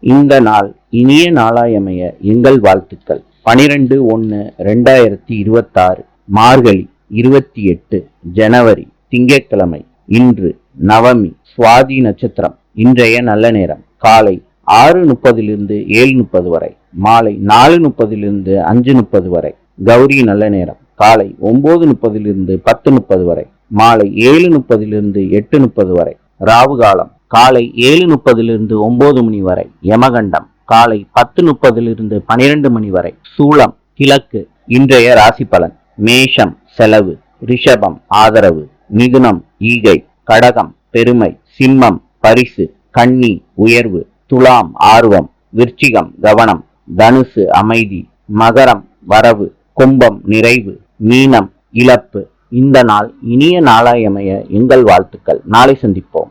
இந்த நாள் இனிய நாளாயமைய எங்கள் வாழ்த்துக்கள். 12/1/2026 மார்கழி 28 ஜனவரி திங்கட்கிழமை. இன்று நவமி, சுவாதி நட்சத்திரம். இன்றைய நல்ல நேரம் காலை 6:30 7:30 வரை, மாலை 4:30 5:30 வரை. கௌரி நல்ல நேரம் காலை 9:30 10:30 வரை, மாலை 7:30 8:30 வரை. ராவு காலம் காலை 7:30 9 மணி வரை. யமகண்டம் காலை 10:30 12 மணி வரை. சூலம் கிழக்கு. இன்றைய ராசி பலன்: மேஷம் செலவு, ரிஷபம் ஆதரவு, மிதுனம் ஈகை, கடகம் பெருமை, சிம்மம் பரிசு, கன்னி உயர்வு, துலாம் ஆர்வம், விருச்சிகம் கவனம், தனுசு அமைதி, மகரம் வரவு, கும்பம் நிறைவு, மீனம் இழப்பு. இந்த நாள் இனிய நாளாயமைய எங்கள் வாழ்த்துக்கள். நாளை சந்திப்போம்.